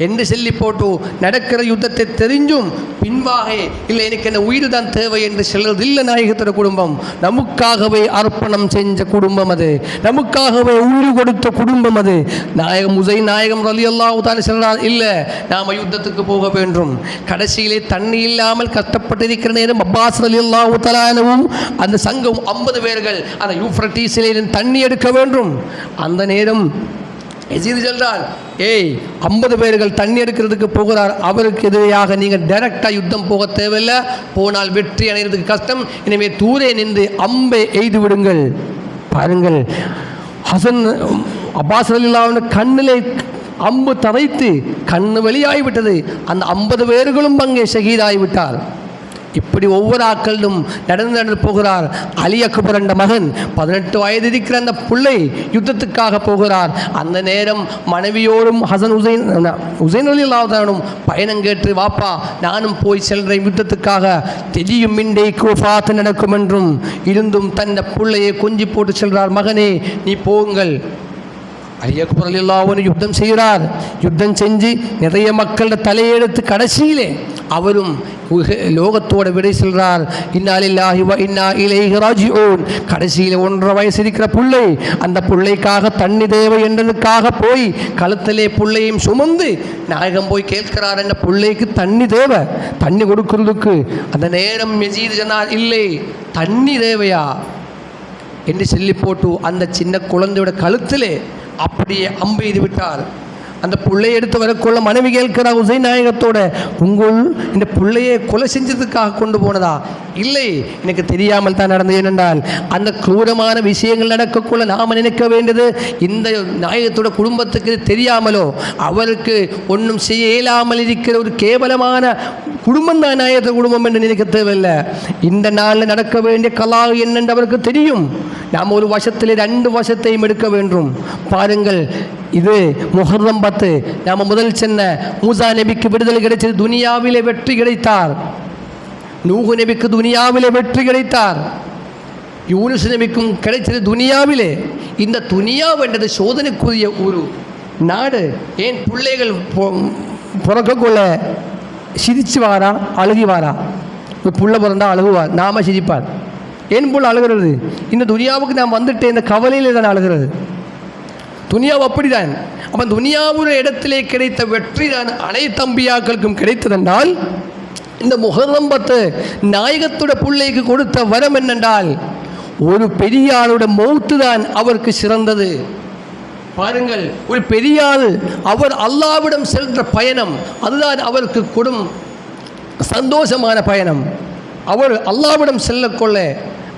என்று சொல்லி போட்டு நடக்கிற யுத்தத்தை தெரிஞ்சும் பின்பாக இல்லை எனக்கு என்ன உயிர் தான் தேவை என்று சொல்றது இல்லை. நாயகத்தோட குடும்பம் நமக்காகவே அர்ப்பணம் செஞ்ச குடும்பம், அது நமக்காகவே உயிர் கொடுத்த குடும்பம். அது நாயகம் ஹுசைன் நாயகம் ரலியல்லாஹு தஆலா சொல்றார், இல்லை நாம் யுத்தத்துக்கு போக வேண்டும். கடைசியிலே தண்ணி இல்லாமல் கஷ்டப்பட்டிருக்கிற நேரம் அப்பாஸ் ரலியல்லாஹு தஆலாவும் அந்த சங்கம் 50 பேர்கள் அந்த யூப்ரட்டீஸிலே தண்ணி எடுக்க வேண்டும். அந்த நேரம் எசீது சொல்றார், 50 பேர்கள் தண்ணி எடுக்கிறதுக்கு போகிறார், அவருக்கு எதிராக நீங்கள் டைரக்டாக யுத்தம் போக தேவையில்லை, போனால் வெற்றி அடைகிறதுக்கு கஷ்டம், எனவே தூரே நின்று அம்பை எய்து விடுங்கள். பாருங்கள், ஹசன் அப்பாஸ் ரலியல்லாஹு கண்ணிலே அம்பு தரைத்து கண்ணு வெளியாகிவிட்டது. அந்த 50 பேர்களும் அங்கே ஷஹீதாகிவிட்டார். இப்படி ஒவ்வொரு ஆக்களும் நடந்து போகிறார். அலி அக்பர் என்ற மகன் 18 வயது இருக்கிற அந்த பிள்ளை யுத்தத்துக்காக போகிறார். அந்த நேரம் மனைவியோடும் ஹுசைன் ரலியல்லாஹு பயணம் கேட்டு, வாப்பா நானும் போய் செல்றேன் யுத்தத்துக்காக, தெரியும் இன்றைக்கு வஃபாத் நடக்கும் என்றும் இருந்தும் தன் பிள்ளையை கொஞ்சி போட்டு செல்றார், மகனே நீ போங்கள். அலி அக்பர் ரலியல்லாஹு அன்ஹு யுத்தம் செய்கிறார். யுத்தம் செஞ்சு நிறைய மக்களோட தலையெடுத்து கடைசியிலே அவரும் லோகத்தோட விடை செல்றார். இன்னா லில்லாஹி வ இன்னா இலைஹி ராஜிஊன். கடைசியில் 1.5 வயசு இருக்கிற பிள்ளை, அந்த பிள்ளைக்காக தண்ணி தேவை என்றதுக்காக போய் கழுத்திலே பிள்ளையும் சுமந்து நாயகம் போய் கேட்கிறார், என்ற பிள்ளைக்கு தண்ணி தேவை, தண்ணி கொடுக்கிறதுக்கு. அந்த நேரம் யசீத் சொன்னார், இல்லை தண்ணி தேவையா என்று சொல்லி போட்டு அந்த சின்ன குழந்தையோட கழுத்திலே அப்படியே அம்பெய்து விட்டார். அந்த பிள்ளையை எடுத்து வரக்குள்ள மனைவி கேட்கிறார் ஹுசைன் நாயகத்தோட, உங்கள் இந்த பிள்ளையை கொலை செஞ்சதுக்காக கொண்டு போனதா? இல்லை, எனக்கு தெரியாமல் தான் நடந்தது. ஏனென்றால் அந்த क्रूரமான விஷயங்கள் நடக்கக்குள்ள நாம் நினைக்க வேண்டியது, இந்த நாயகத்தோட குடும்பத்துக்கு தெரியாமலோ அவருக்கு ஒன்றும் செய்ய இயலாமல் இருக்கிற ஒரு கேவலமான குடும்பம் தான் நாயகத்தோட குடும்பம் என்று நினைக்க தேவையில்லை. இந்த நாளில் நடக்க வேண்டிய கலா என்னென்று அவருக்கு தெரியும். நாம் ஒரு வருஷத்தில் 2 வருஷத்தையும் எடுக்க வேண்டும். பாருங்கள், இது முஹர்ரம் 10. நாம் முதல் சொன்ன மூசா நபிக்கு விடுதலை கிடைச்சது, துனியாவிலே வெற்றி கிடைத்தார். நூஹ் நபிக்கு துனியாவிலே வெற்றி கிடைத்தார். யூனுஸ் நபிக்கும் கிடைச்சது துனியாவிலே. இந்த துனியாவென்றது சோதனைக்குரிய ஒரு நாடு. ஏன் பிள்ளைகள் பிறக்கக்குள்ள சிரிச்சு வாரா அழுகி வாரா? ஒரு புள்ள பிறந்தா அழுகுவார், நாம சிரிப்பார். ஏன் போல் அழுகிறது? இந்த துனியாவுக்கு நாம் வந்துட்டு இந்த கவலையில் தான் அழுகிறது. துனியாவு அப்படிதான். அப்போ துனியாவுடைய இடத்திலே கிடைத்த வெற்றி தான் அனைத்து அம்பியாக்களுக்கும் கிடைத்ததென்றால், இந்த முஹர்ரம் 10 நாயகத்தோட பிள்ளைக்கு கொடுத்த வரம் என்னென்றால், ஒரு பெரியாரோட மௌத்து தான் அவருக்கு சிறந்தது. பாருங்கள், ஒரு பெரியாள் அவர் அல்லாஹ்விடம் சென்ற பயணம், அதுதான் அவருக்கு கொடும் சந்தோஷமான பயணம். அவர் அல்லாஹ்விடம் செல்லக்கொள்ள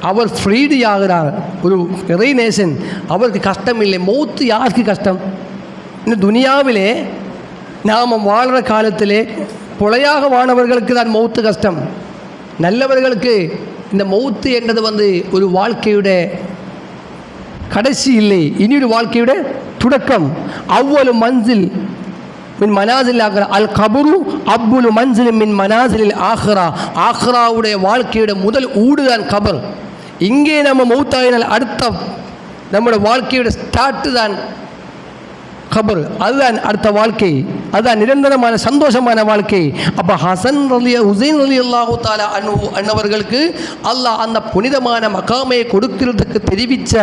அவர் ஃப்ரீடி ஆகிறார். ஒரு இறை நேசன், அவருக்கு கஷ்டம் இல்லை. மௌத்து யாருக்கு கஷ்டம்? இந்த துனியாவிலே நாம் வாழ்கிற காலத்திலே கொலையாக வானவர்களுக்கு தான் மௌத்து கஷ்டம். நல்லவர்களுக்கு இந்த மௌத்து என்றது ஒரு வாழ்க்கையுடைய கடைசி இல்லை, இனி ஒரு வாழ்க்கையோட தொடக்கம். அவ்வளவு மன்சில் மின் மனாசில் ஆகிறா அல் கபரு அவ்வளவு மன்சில் மின் மனாசிலில் ஆகிறா. ஆஹ்ராவுடைய வாழ்க்கையோட முதல் ஊடுதான் கபர். இங்கே நம்ம மௌத்தாயினால் அடுத்த நம்முடைய வாழ்க்கையோட ஸ்டார்ட் தான் கபர். அதுதான் அடுத்த வாழ்க்கை, அதுதான் நிரந்தரமான சந்தோஷமான வாழ்க்கை. அப்போ ஹுசைன் ரலியல்லாஹு தஆலா அன்னவர்களுக்கு அல்லாஹ் அந்த புனிதமான மகாமை கொடுக்கிறதுக்கு தெரிவித்த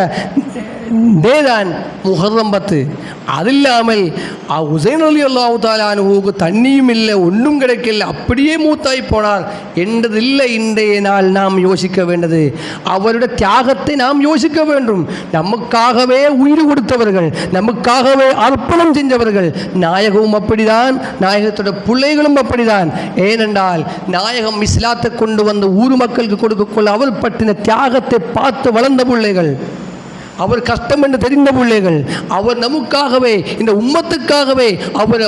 தேதான் முஹர்ரம் 10. அது இல்லாமல் ஹுசைன் ரலியல்லாஹு தஆலா அன்ஹுவுக்கு தண்ணியும் இல்லை, ஒன்றும் கிடைக்கல, அப்படியே மூத்தாய் போனார் என்றதில்லை. இன்றைய நாள் நாம் யோசிக்க வேண்டது அவருடைய தியாகத்தை நாம் யோசிக்க வேண்டும். நமக்காகவே உயிர் கொடுத்தவர்கள், நமக்காகவே அர்ப்பணம் செஞ்சவர்கள். நாயகமும் அப்படிதான், நாயகத்தோட பிள்ளைகளும் அப்படிதான். ஏனென்றால் நாயகம் இஸ்லாத்தை கொண்டு வந்த ஊர் மக்களுக்கு கொடுக்கக்குள்ள அவர் பற்றின தியாகத்தை பார்த்து வளர்ந்த பிள்ளைகள், அவர் கஷ்டம் என்று தெரிந்த பிள்ளைகள். அவர் நமக்காகவே, இந்த உம்மத்துக்காகவே அவர்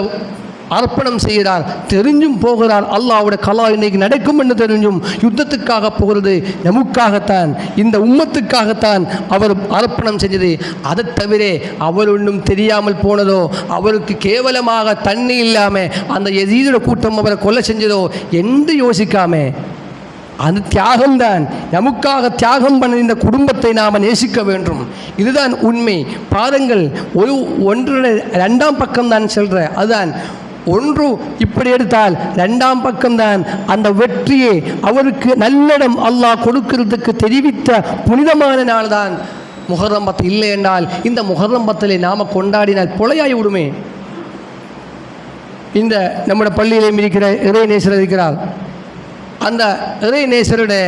அர்ப்பணம் செய்கிறார், தெரிஞ்சும் போகிறார். அல்லாஹ்வுடைய கலா இன்னைக்கு நடக்கும் என்று தெரிஞ்சும் யுத்தத்துக்காக போகிறது நமக்காகத்தான், இந்த உம்மத்துக்காகத்தான் அவர் அர்ப்பணம் செஞ்சது. அதை தவிர அவர் ஒன்றும் தெரியாமல் போனதோ, அவருக்கு கேவலமாக தண்ணி இல்லாமல் அந்த யசீதுடைய கூட்டம் அவரை கொலை செஞ்சதோ என்று யோசிக்காம அந்த தியாகம்தான், நமக்காக தியாகம் பண்ண இந்த குடும்பத்தை நாம் நேசிக்க வேண்டும். இதுதான் உண்மை. பாருங்கள், ரெண்டாம் பக்கம் தான் சொல்கிற அதுதான் ஒன்று. இப்படி எடுத்தால் ரெண்டாம் பக்கம்தான் அந்த வெற்றியை அவருக்கு நல்லிடம் அல்லாஹ் கொடுக்கிறதுக்கு தெரிவித்த புனிதமான நாள் தான் முஹர்ரம் 10. இல்லை என்றால் இந்த முஹர்ரம் 10 நாம் கொண்டாடினால் பொழையாய் விடுமே. இந்த நம்முடைய பள்ளியிலேயும் இருக்கிற இறைநேசர் இருக்கிறார். அந்த இறைநேசருடைய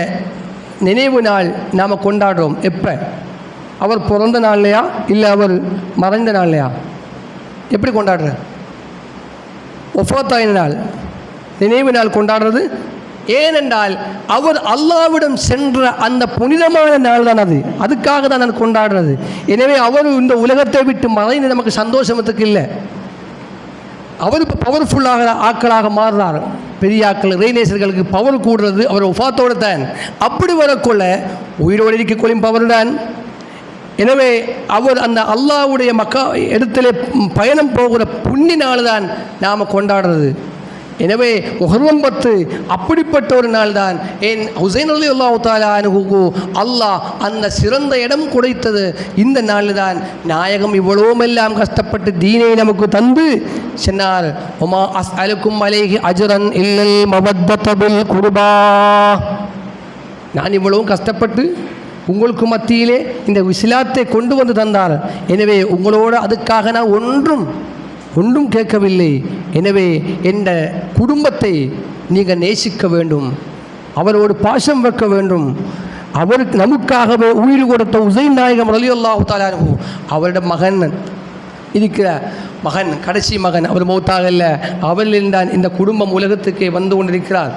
நினைவு நாள் நாம் கொண்டாடுறோம். எப்போ? அவர் பிறந்த நாள்லையா இல்லை அவர் மறைந்த நாள்லையா? எப்படி கொண்டாடுற? ஒஃபாத்தாயின நாள், நினைவு நாள் கொண்டாடுறது. ஏனென்றால் அவர் அல்லாஹ்விடம் சென்ற அந்த புனிதமான நாள் தான் அது. அதுக்காக தான் நான் கொண்டாடுறது. எனவே அவர் இந்த உலகத்தை விட்டு மறைந்து நமக்கு சந்தோஷத்துக்கு இல்லை. அவர் இப்போ பவர்ஃபுல்லாக ஆக்களாக மாறுறார். பெரிய ஆக்கள் இறைநேசர்களுக்கு பவர் கூடுறது அவர் ஒஃபாத்தோடு தான். அப்படி வரக்குள்ள உயிரோடு இருக்கக்கூடிய பவர் தான். எனவே அவர் அந்த அல்லாஹ்வுடைய இடத்திலே பயணம் போகிற புண்ணிய நாள் தான் நாம் கொண்டாடுறது. எனவே முஹர்ரம் 10 அப்படிப்பட்ட ஒரு நாள் தான். ஏன் ஹுசைன் ரலியல்லாஹு தஆலா அன்ஹு அல்லாஹ் அந்த சிறந்த இடம் கொடுத்தது இந்த நாள் தான். நாயகம் இவ்வளவுமெல்லாம் கஷ்டப்பட்டு தீனை நமக்கு தந்து சொன்னார், உமா அஸ்அலுக்கும் அலைஹி அஜ்ரன் இல்லல் மவத்தத பில் குர்பா. நான் இவ்வளவும் கஷ்டப்பட்டு உங்களுக்கு மத்தியிலே இந்த இஸ்லாத்தை கொண்டு வந்து தந்தார். எனவே உங்களோடு அதுக்காக நான் ஒன்றும் கேட்கவில்லை. எனவே என்ற குடும்பத்தை நீங்கள் நேசிக்க வேண்டும், அவரோடு பாசம் வைக்க வேண்டும். அவருக்கு நமக்காகவே உயிர் கொடுத்த ஹுசைன் நாயகம் ரலியல்லாஹு தஆலா அன்ஹு அவருடைய மகன் இருக்கிற மகன், கடைசி மகன், அவர் மௌத்தாக இல்லை, அவரில் தான் இந்த குடும்பம் உலகத்துக்கு வந்து கொண்டிருக்கிறார்.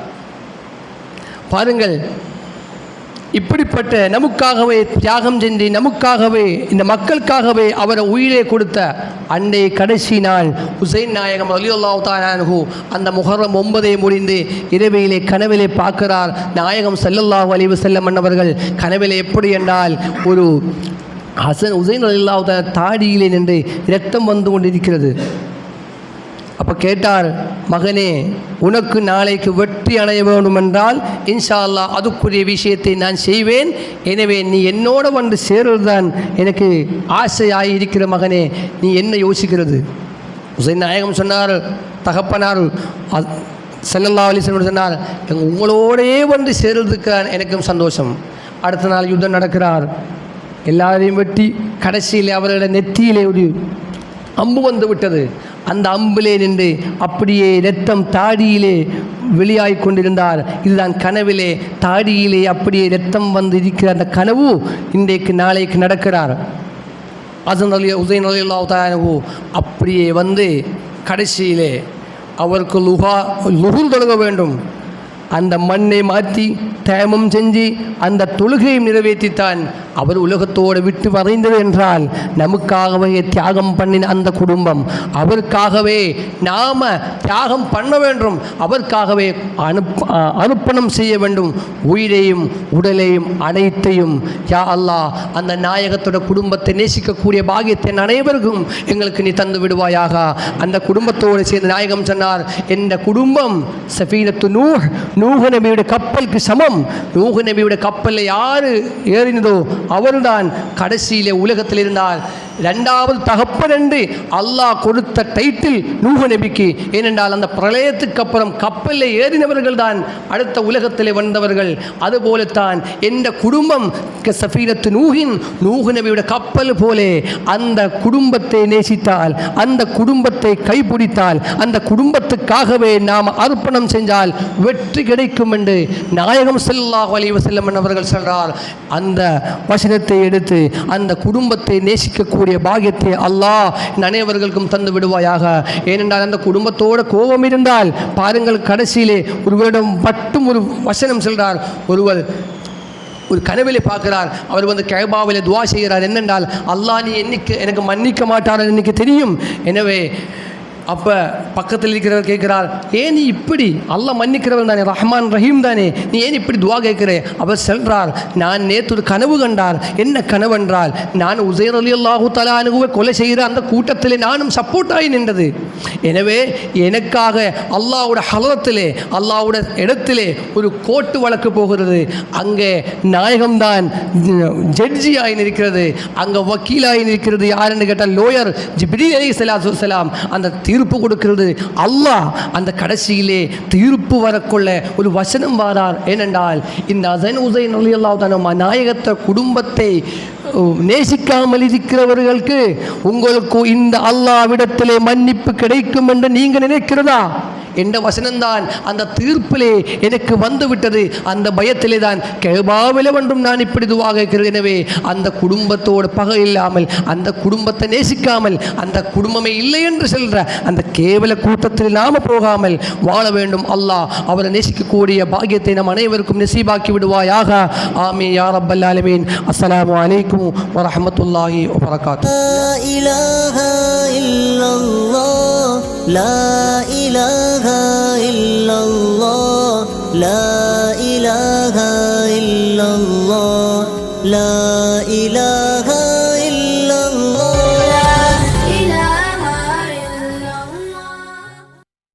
பாருங்கள், இப்படிப்பட்ட நமக்காகவே தியாகம் செஞ்சு நமக்காகவே இந்த மக்களுக்காகவே அவரை உயிரை கொடுத்த அன்றைய கடைசி நாள் ஹுசைன் நாயகம் ரலியல்லாஹு தஆலா அன்ஹு அந்த முஹர்ரம் 9 முடிந்து இரவிலே கனவிலே பார்க்கிறார். நாயகம் ஸல்லல்லாஹு அலைஹி வஸல்லம் அவர்கள் கனவிலே எப்படி என்றால் ஒரு ஹுசைன் ரலியல்லாஹு தஆலா தாடியிலே நின்று இரத்தம் வந்து கொண்டிருக்கிறது. அப்போ கேட்டார், மகனே, உனக்கு நாளைக்கு வெற்றி அடைய வேண்டும் என்றால் இன்ஷா அல்லாஹ் அதுக்குரிய விஷயத்தை நான் செய்வேன். எனவே நீ என்னோட வந்து சேருவதுதான் எனக்கு ஆசையாகி இருக்கிற மகனே, நீ என்ன யோசிக்கிறது? ஹுசைன் நாயகம் சொன்னார், தகப்பனார் ஸல்லல்லாஹு அலைஹி வஸல்லம் சொன்னார், உங்களோடையே வந்து சேர்றதுக்கு எனக்கும் சந்தோஷம். அடுத்த நாள் யுத்தம் நடக்கிறார். எல்லாரையும் வெட்டி கடைசியில் அவரோட நெத்தியிலே ஒரு அம்பு வந்து விட்டது. அந்த அம்பிலே நின்று அப்படியே இரத்தம் தாடியிலே வெளியாகி கொண்டிருந்தார். இதுதான் கனவிலே தாடியிலே அப்படியே இரத்தம் வந்து இருக்கிற அந்த கனவு இன்றைக்கு நாளைக்கு நடக்கிறார். ஹுசைன் ரலியல்லாஹு தஆலா அன்ஹு அப்படியே வந்து கடைசியிலே அவருக்கு லுஹூர் தொழுக வேண்டும். அந்த மண்ணை மாற்றி தயமம் செஞ்சு அந்த தொழுகையை நிறைவேற்றித்தான் அவர் உலகத்தோடு விட்டு மறைந்தது என்றால் நமக்காகவே தியாகம் பண்ணின அந்த குடும்பம், அவருக்காகவே நாம் தியாகம் பண்ண வேண்டும், அவருக்காகவே அர்ப்பணம் செய்ய வேண்டும். உயிரையும் உடலையும் அனைத்தையும் யா அல்லாஹ் அந்த நாயகத்தோட குடும்பத்தை நேசிக்கக்கூடிய பாக்கியத்தை அனைவருக்கும் எங்களுக்கு நீ தந்து விடுவாயாக. அந்த குடும்பத்தோடு சேர்ந்து நாயகம் சொன்னார், என்ற குடும்பம் சஃபீனத்து நூஹ் நபியுடைய கப்பலுக்கு சமம். நூஹ் நபியுடைய கப்பலில் யார் ஏறினதோ அவர்தான் கடைசியிலே உலகத்தில் இருந்தார். இரண்டாவது தகப்பன் என்று அல்லாஹ் கொடுத்த டைட்டில் நூஹ் நபிக்கு. ஏனென்றால் அந்த பிரளயத்துக்கு அப்புறம் கப்பலில் ஏறினவர்கள் தான் அடுத்த உலகத்தில் வந்தவர்கள். அதுபோலத்தான் எந்த குடும்பம் சஃபீனத்து நூஹ் நபியுடைய கப்பல் போலே அந்த குடும்பத்தை நேசித்தால், அந்த குடும்பத்தை கைப்பிடித்தால், அந்த குடும்பத்துக்காகவே நாம் அர்ப்பணம் செஞ்சால் வெற்றி கிடைக்கும் என்று நாயகம் ஸல்லல்லாஹு அலைஹி வஸல்லம் அவர்கள் சொல்றார். அந்த வசனத்தை எடுத்து அந்த குடும்பத்தை நேசிக்கக்கூடிய பாக்கியத்தை அல்லாஹ் அனைவர்களுக்கும் தந்து விடுவாயாக. ஏனென்றால் அந்த குடும்பத்தோட கோபம் இருந்தால் பாருங்கள், கடைசியிலே ஒருவரிடம் மட்டும் ஒரு வசனம் சொல்றார். ஒருவர் ஒரு கனவிலே பார்க்கிறார். அவர் வந்து கஅபாவிலே துஆ செய்கிறார். என்னென்றால், அல்லாஹ் நீ எனக்கு மன்னிக்க மாட்டார் எனக்கு தெரியும். எனவே அப்போ பக்கத்தில் இருக்கிறவர் கேட்கிறார், ஏன் நீ இப்படி, அல்லாஹ் மன்னிக்கிறவன் தானே, ரஹ்மான் ரஹீம் தானே, நீ ஏன் இப்படி துவா கேட்கிறே? அவர் சொல்றார், நான் நேற்று ஒரு கனவு கண்டார். என்ன கனவு என்றால், நான் உஸைர் ரலியல்லாஹு தஆலா அன்ஹுவை கொலை செய்கிற அந்த கூட்டத்திலே நானும் சப்போர்ட் ஆகி நின்றது. எனவே எனக்காக அல்லாஹ்வுடைய ஹலரத்திலே, அல்லாஹ்வுடைய இடத்திலே ஒரு கோர்ட்டு வழக்கு போகிறது. அங்கே நாயகம்தான் ஜட்ஜி ஆகி நிற்கிறது, அங்கே வக்கீலாகி நிற்கிறது. யாருன்னு கேட்டால் லோயர் ஜிப்ரீல் அலைஹிஸ்ஸலாத்து வஸ்ஸலாம். அந்த தீர்ப்பு கொடுக்கிறது அல்லாஹ். அந்த கடைசியிலே தீர்ப்பு வரக்கொள்ள ஒரு வசனம் வாரார். ஏனென்றால் இந்த ஹஸன் ஹுசைன் ரலியல்லாஹு தஆலா நாயகத்த குடும்பத்தை நேசிக்காமல் இருக்கிறவர்களுக்கு உங்களுக்கு இந்த அல்லாஹ்விடத்திலே மன்னிப்பு கிடைக்கும் என்று நீங்கள் நினைக்கிறதா என்ற வசனம்தான் அந்த தீர்ப்பிலே எனக்கு வந்து விட்டது. அந்த பயத்திலே தான் கஅபாவிலே ஒன்றும் நான் இப்படி துவா கேட்கிறேன். எனவே அந்த குடும்பத்தோடு பகை இல்லாமல், அந்த குடும்பத்தை நேசிக்காமல், அந்த குடும்பமே இல்லை என்று சொல்ற அந்த கேவல கூட்டத்தில் நாம போகாமல் வாழ வேண்டும். அல்லாஹ் அவரை நேசிக்கக்கூடிய பாக்கியத்தை நம் அனைவருக்கும் நசீபாக்கி விடுவாயாக. ஆமீன் யா ரப்பல் ஆலமீன். அஸ்ஸலாமு அலைக்கும் வரஹ்மத்துல்லாஹி வபரகாத்துஹு. லா இலாஹா இல்லல்லாஹ், லா இலாஹா இல்லல்லாஹ், லா இலாஹா இல்லல்லாஹ், லா இலாஹா